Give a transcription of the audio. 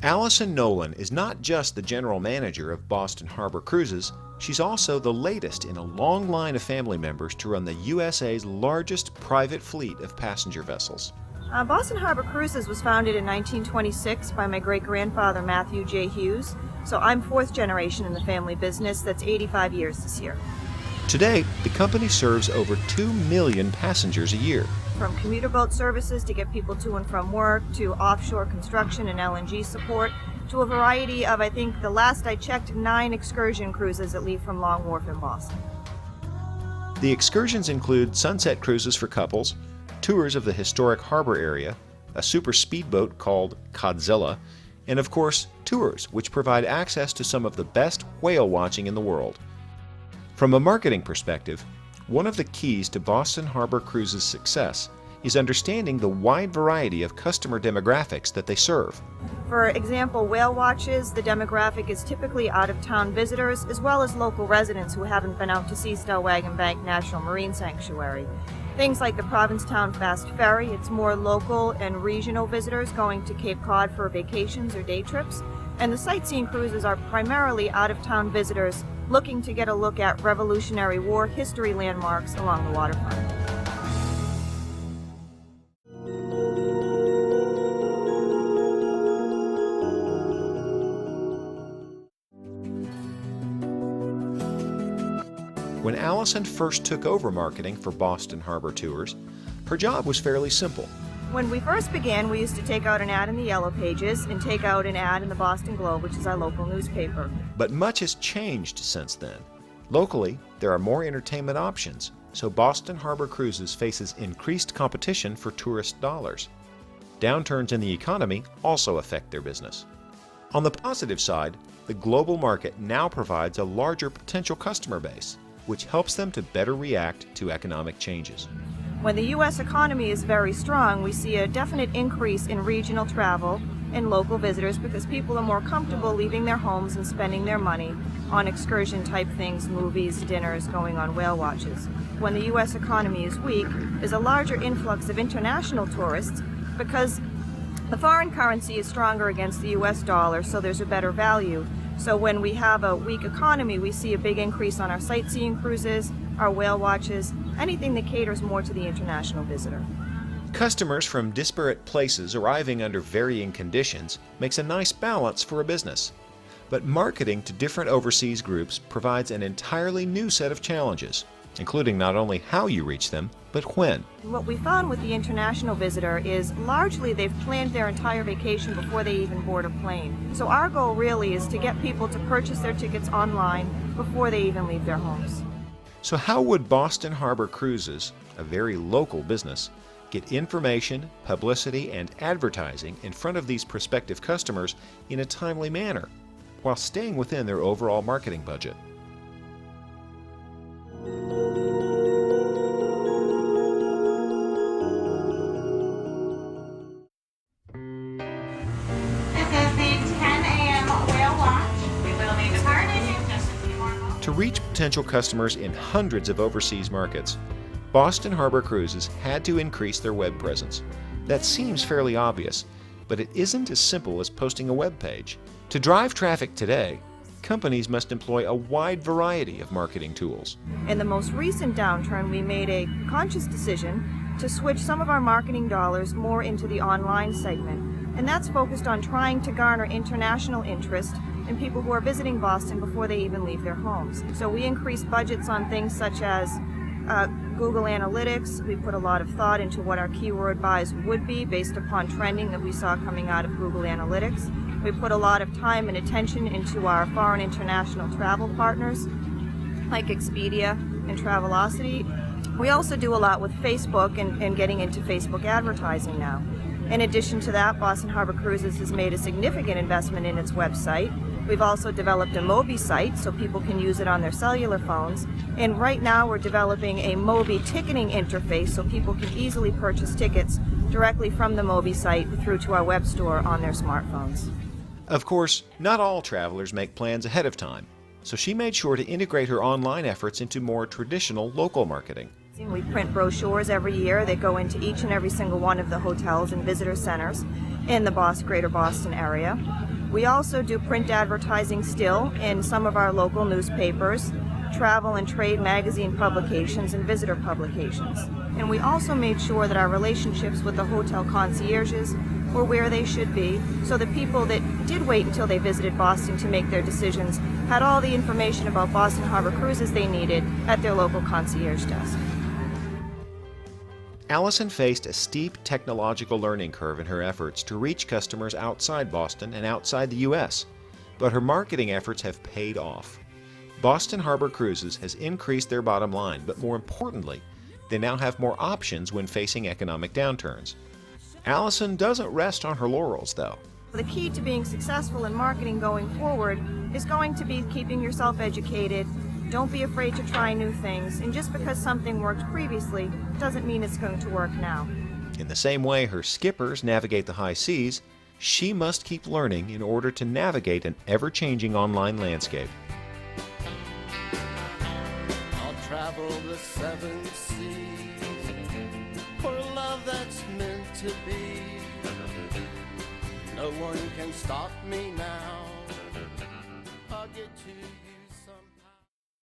Allison Nolan is not just the general manager of Boston Harbor Cruises, she's also the latest in a long line of family members to run the USA's largest private fleet of passenger vessels. Boston Harbor Cruises was founded in 1926 by my great-grandfather Matthew J. Hughes, so I'm fourth generation in the family business. That's 85 years this year. Today, the company serves over 2 million passengers a year. From commuter boat services to get people to and from work, to offshore construction and LNG support, to a variety of, I think the last I checked, 9 excursion cruises that leave from Long Wharf in Boston. The excursions include sunset cruises for couples, tours of the historic harbor area, a super speedboat called Codzilla, and of course, tours which provide access to some of the best whale watching in the world. From a marketing perspective, one of the keys to Boston Harbor Cruises' success is understanding the wide variety of customer demographics that they serve. For example, whale watches, the demographic is typically out-of-town visitors as well as local residents who haven't been out to see Stellwagen Bank National Marine Sanctuary. Things like the Provincetown Fast Ferry, it's more local and regional visitors going to Cape Cod for vacations or day trips. And the sightseeing cruises are primarily out-of-town visitors looking to get a look at Revolutionary War history landmarks along the waterfront. When Allison first took over marketing for Boston Harbor Tours, her job was fairly simple. When we first began, we used to take out an ad in the Yellow Pages and take out an ad in the Boston Globe, which is our local newspaper. But much has changed since then. Locally, there are more entertainment options, so Boston Harbor Cruises faces increased competition for tourist dollars. Downturns in the economy also affect their business. On the positive side, the global market now provides a larger potential customer base, which helps them to better react to economic changes. When the U.S. economy is very strong, we see a definite increase in regional travel and local visitors because people are more comfortable leaving their homes and spending their money on excursion type things, movies, dinners, going on whale watches. When the U.S. economy is weak, there's a larger influx of international tourists because the foreign currency is stronger against the U.S. dollar, so there's a better value. So when we have a weak economy, we see a big increase on our sightseeing cruises, our whale watches, anything that caters more to the international visitor. Customers from disparate places arriving under varying conditions makes a nice balance for a business. But marketing to different overseas groups provides an entirely new set of challenges, including not only how you reach them, but when. What we found with the international visitor is largely they've planned their entire vacation before they even board a plane. So our goal really is to get people to purchase their tickets online before they even leave their homes. So how would Boston Harbor Cruises, a very local business, get information, publicity, and advertising in front of these prospective customers in a timely manner, while staying within their overall marketing budget? To reach potential customers in hundreds of overseas markets, Boston Harbor Cruises had to increase their web presence. That seems fairly obvious, but it isn't as simple as posting a web page. To drive traffic today, companies must employ a wide variety of marketing tools. In the most recent downturn, we made a conscious decision to switch some of our marketing dollars more into the online segment, and that's focused on trying to garner international interest in people who are visiting Boston before they even leave their homes. So we increased budgets on things such as Google Analytics. We put a lot of thought into what our keyword buys would be based upon trending that we saw coming out of Google Analytics. We put a lot of time and attention into our foreign international travel partners like Expedia and Travelocity. We also do a lot with Facebook and getting into Facebook advertising now. In addition to that, Boston Harbor Cruises has made a significant investment in its website. We've also developed a Mobi site so people can use it on their cellular phones. And right now we're developing a Mobi ticketing interface so people can easily purchase tickets directly from the Mobi site through to our web store on their smartphones. Of course, not all travelers make plans ahead of time, so she made sure to integrate her online efforts into more traditional local marketing. We print brochures every year that go into each and every single one of the hotels and visitor centers. in the greater Boston area. We also do print advertising still in some of our local newspapers, travel and trade magazine publications, and visitor publications. And we also made sure that our relationships with the hotel concierges were where they should be, so the people that did wait until they visited Boston to make their decisions had all the information about Boston Harbor cruises they needed at their local concierge desk. Allison faced a steep technological learning curve in her efforts to reach customers outside Boston and outside the U.S., but her marketing efforts have paid off. Boston Harbor Cruises has increased their bottom line, but more importantly, they now have more options when facing economic downturns. Allison doesn't rest on her laurels, though. The key to being successful in marketing going forward is going to be keeping yourself educated. Don't be afraid to try new things, and just because something worked previously doesn't mean it's going to work now. In the same way her skippers navigate the high seas, she must keep learning in order to navigate an ever-changing online landscape. I'll travel the 7 seas for a love that's meant to be. No one can stop me now. I'll get to you.